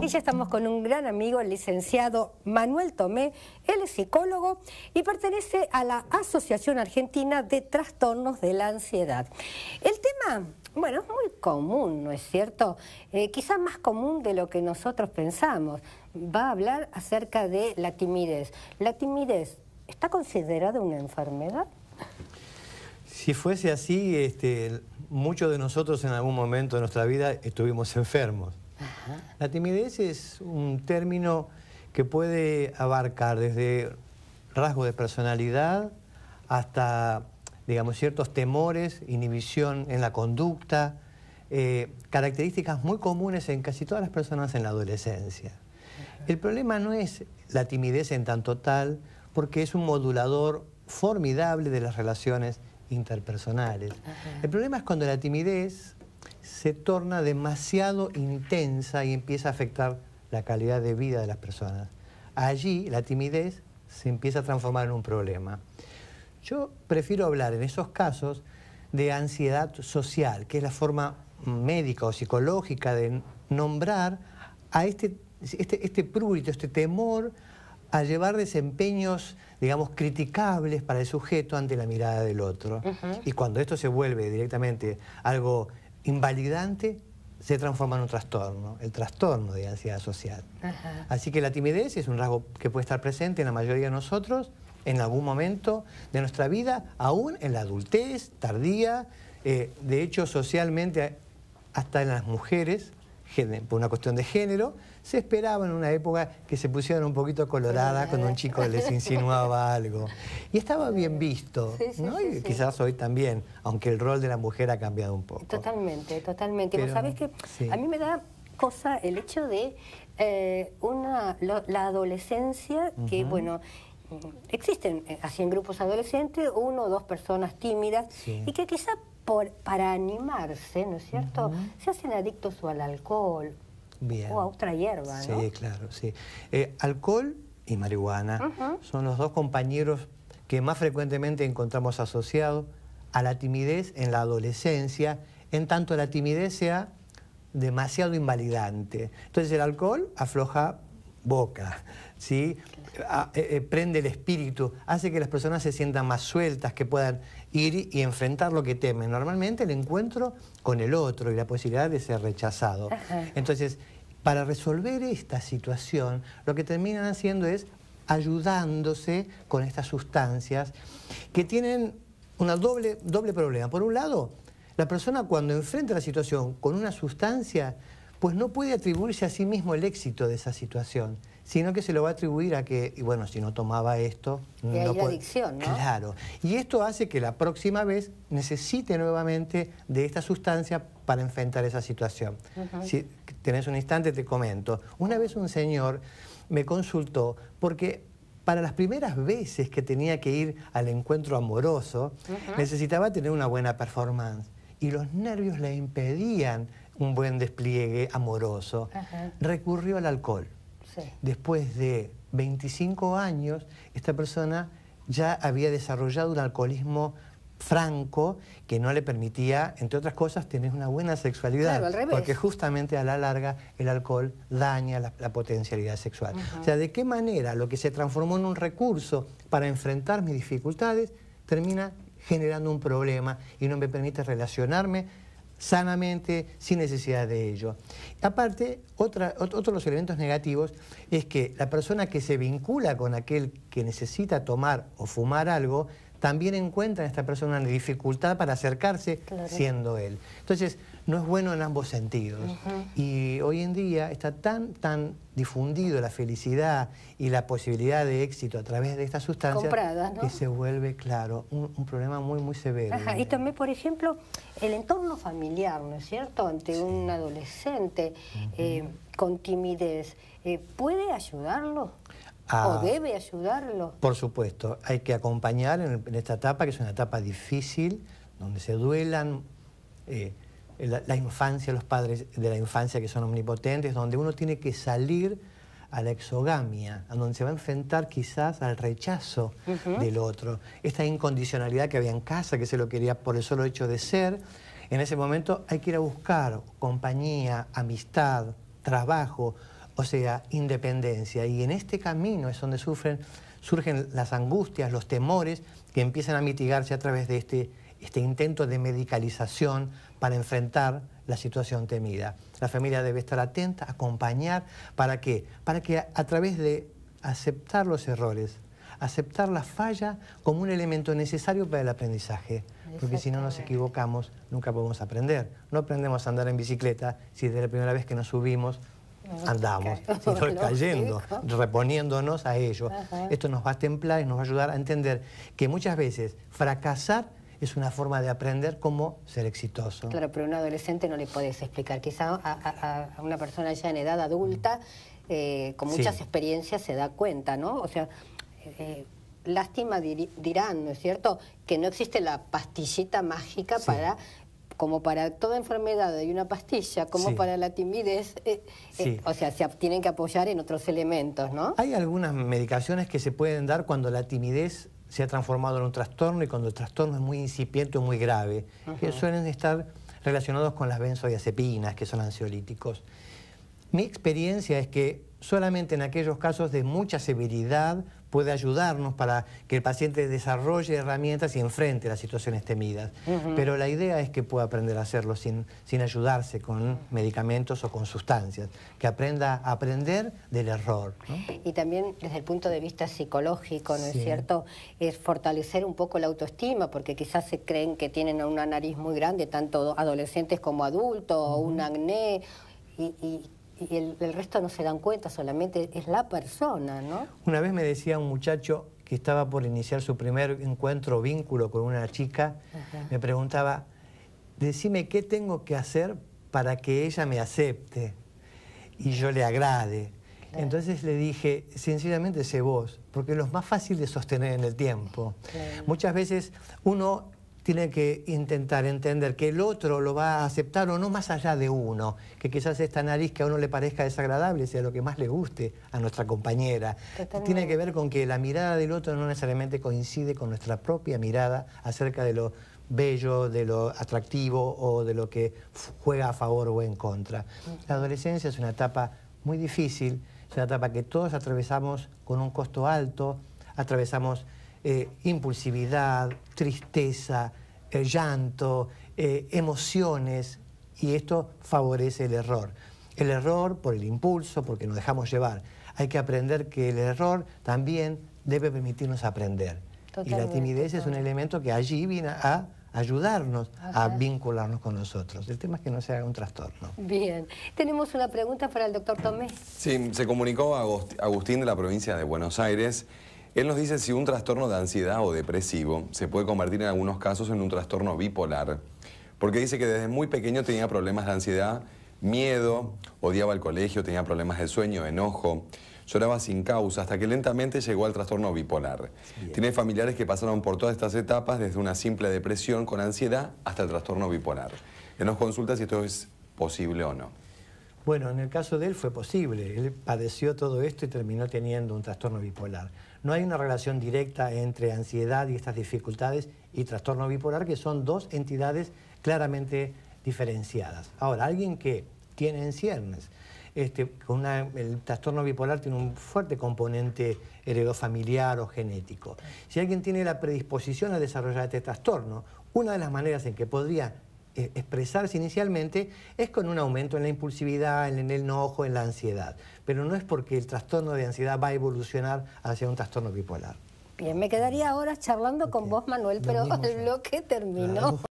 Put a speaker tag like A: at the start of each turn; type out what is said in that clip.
A: Y ya estamos con un gran amigo, el licenciado Manuel Tomé. Él es psicólogo y pertenece a la Asociación Argentina de Trastornos de la Ansiedad. El tema, bueno, es muy común, ¿no es cierto? Quizás más común de lo que nosotros pensamos. Va a hablar acerca de la timidez. ¿La timidez está considerada una enfermedad?
B: Si fuese así, muchos de nosotros en algún momento de nuestra vida estuvimos enfermos.
A: Ajá.
B: La timidez es un término que puede abarcar desde rasgos de personalidad hasta, digamos, ciertos temores, inhibición en la conducta, características muy comunes en casi todas las personas en la adolescencia. El problema no es la timidez en tanto tal, porque es un modulador formidable de las relaciones interpersonales. El problema es cuando la timidez se torna demasiado intensa y empieza a afectar la calidad de vida de las personas. Allí la timidez se empieza a transformar en un problema. Yo prefiero hablar en esos casos de ansiedad social, que es la forma médica o psicológica de nombrar a este prurito, este temor a llevar desempeños, digamos, criticables para el sujeto ante la mirada del otro. Y cuando esto se vuelve directamente algo invalidante, se transforma en un trastorno, el trastorno de ansiedad social. Así que la timidez es un rasgo que puede estar presente en la mayoría de nosotros en algún momento de nuestra vida, aún en la adultez tardía, de hecho socialmente hasta en las mujeres, por una cuestión de género, se esperaba en una época que se pusieran un poquito coloradas cuando un chico les insinuaba algo. Y estaba bien visto, ¿no? Y quizás hoy también, aunque el rol de la mujer ha cambiado un poco.
A: Totalmente, totalmente.
B: Pero,
A: vos sabés que a mí me da cosa el hecho de la adolescencia, que bueno, existen así en grupos adolescentes, 1 o 2 personas tímidas, y que quizá para animarse, ¿no es cierto?, se hacen adictos o al alcohol, o a otra hierba, ¿no?
B: Sí, claro, sí. Alcohol y marihuana son los dos compañeros que más frecuentemente encontramos asociados a la timidez en la adolescencia, en tanto la timidez sea demasiado invalidante. Entonces el alcohol afloja boca, ¿sí? Prende el espíritu, hace que las personas se sientan más sueltas, que puedan ir y enfrentar lo que temen. Normalmente el encuentro con el otro y la posibilidad de ser rechazado. Entonces, para resolver esta situación, lo que terminan haciendo es ayudándose con estas sustancias que tienen un doble problema. Por un lado, la persona cuando enfrenta la situación con una sustancia, pues no puede atribuirse a sí mismo el éxito de esa situación, sino que se lo va a atribuir a que, y bueno, si no tomaba esto...
A: Y hay la adicción, ¿no?
B: Claro. Y esto hace que la próxima vez necesite nuevamente de esta sustancia para enfrentar esa situación. Si tenés un instante, te comento. Una vez un señor me consultó porque para las primeras veces que tenía que ir al encuentro amoroso, necesitaba tener una buena performance. Y los nervios le impedían un buen despliegue amoroso. Recurrió al alcohol. Después de 25 años, esta persona ya había desarrollado un alcoholismo franco que no le permitía, entre otras cosas, tener una buena sexualidad.
A: Claro, al revés.
B: Porque justamente a la larga el alcohol daña la potencialidad sexual. O sea, ¿de qué manera lo que se transformó en un recurso para enfrentar mis dificultades termina generando un problema y no me permite relacionarme sanamente, sin necesidad de ello? Aparte, otro de los elementos negativos es que la persona que se vincula con aquel que necesita tomar o fumar algo, también encuentra en esta persona una dificultad para acercarse siendo él. Entonces, no es bueno en ambos sentidos. Y hoy en día está tan difundido la felicidad y la posibilidad de éxito a través de estas sustancias
A: compradas, ¿no?, que
B: se vuelve, claro, un problema muy severo.
A: Y también, por ejemplo, el entorno familiar, ¿no es cierto?, ante un adolescente con timidez, ¿puede ayudarlo? ¿O debe ayudarlo?
B: Por supuesto, hay que acompañar en esta etapa, que es una etapa difícil, donde se duelan la infancia, los padres de la infancia que son omnipotentes, donde uno tiene que salir a la exogamia, a donde se va a enfrentar quizás al rechazo del otro. Esta incondicionalidad que había en casa, que se lo quería por el solo hecho de ser, en ese momento hay que ir a buscar compañía, amistad, trabajo, o sea, independencia. Y en este camino es donde surgen las angustias, los temores que empiezan a mitigarse a través de este intento de medicalización para enfrentar la situación temida. La familia debe estar atenta, acompañar, ¿para qué? Para que a través de aceptar los errores, aceptar la falla como un elemento necesario para el aprendizaje. Porque si no nos equivocamos, nunca podemos aprender. No aprendemos a andar en bicicleta si desde la primera vez que nos subimos andamos, sino cayendo, reponiéndonos a ello. Esto nos va a templar y nos va a ayudar a entender que muchas veces fracasar es una forma de aprender cómo ser exitoso.
A: Claro, pero a un adolescente no le podés explicar. Quizá a una persona ya en edad adulta, con muchas experiencias, se da cuenta, ¿no? O sea, lástima dirán, ¿no es cierto?, que no existe la pastillita mágica como para toda enfermedad hay una pastilla, como para la timidez, o sea, se tienen que apoyar en otros elementos, ¿no?
B: Hay algunas medicaciones que se pueden dar cuando la timidez se ha transformado en un trastorno y cuando el trastorno es muy incipiente o muy grave, que suelen estar relacionados con las benzodiazepinas, que son ansiolíticos. Mi experiencia es que solamente en aquellos casos de mucha severidad puede ayudarnos para que el paciente desarrolle herramientas y enfrente las situaciones temidas. Pero la idea es que pueda aprender a hacerlo sin ayudarse con medicamentos o con sustancias, que aprenda a aprender del error, ¿no?
A: Y también desde el punto de vista psicológico, ¿no es cierto?, es fortalecer un poco la autoestima, porque quizás se creen que tienen una nariz muy grande, tanto adolescentes como adultos, o un acné, y el resto no se dan cuenta, solamente es la persona, ¿no?
B: Una vez me decía un muchacho que estaba por iniciar su primer encuentro o vínculo con una chica, me preguntaba, decime qué tengo que hacer para que ella me acepte y yo le agrade. Entonces le dije, sencillamente sé vos, porque es lo más fácil de sostener en el tiempo. Muchas veces uno tiene que intentar entender que el otro lo va a aceptar o no más allá de uno, que quizás esta nariz que a uno le parezca desagradable sea lo que más le guste a nuestra compañera. Tiene que ver con que la mirada del otro no necesariamente coincide con nuestra propia mirada acerca de lo bello, de lo atractivo o de lo que juega a favor o en contra. La adolescencia es una etapa muy difícil, es una etapa que todos atravesamos con un costo alto, atravesamos impulsividad, tristeza, llanto, emociones, y esto favorece el error. El error por el impulso, porque nos dejamos llevar. Hay que aprender que el error también debe permitirnos aprender. Y la timidez es un elemento que allí viene a ayudarnos a vincularnos con nosotros. El tema es que no sea un trastorno.
A: Bien. Tenemos una pregunta para el doctor Tomé.
C: Sí, se comunicó Agustín de la provincia de Buenos Aires. Él nos dice si un trastorno de ansiedad o depresivo se puede convertir en algunos casos en un trastorno bipolar. Porque dice que desde muy pequeño tenía problemas de ansiedad, miedo, odiaba el colegio, tenía problemas de sueño, enojo, lloraba sin causa, hasta que lentamente llegó al trastorno bipolar. Tiene familiares que pasaron por todas estas etapas, desde una simple depresión con ansiedad hasta el trastorno bipolar. Él nos consulta si esto es posible o no.
B: Bueno, en el caso de él fue posible. Él padeció todo esto y terminó teniendo un trastorno bipolar. No hay una relación directa entre ansiedad y estas dificultades y trastorno bipolar, que son dos entidades claramente diferenciadas. Ahora, alguien que tiene en ciernes, el trastorno bipolar tiene un fuerte componente heredofamiliar o genético. Si alguien tiene la predisposición a desarrollar este trastorno, una de las maneras en que podría expresarse inicialmente es con un aumento en la impulsividad, en el enojo, en la ansiedad. Pero no es porque el trastorno de ansiedad va a evolucionar hacia un trastorno bipolar.
A: Bien, me quedaría horas charlando con vos, Manuel, pero el bloque terminó. Claro.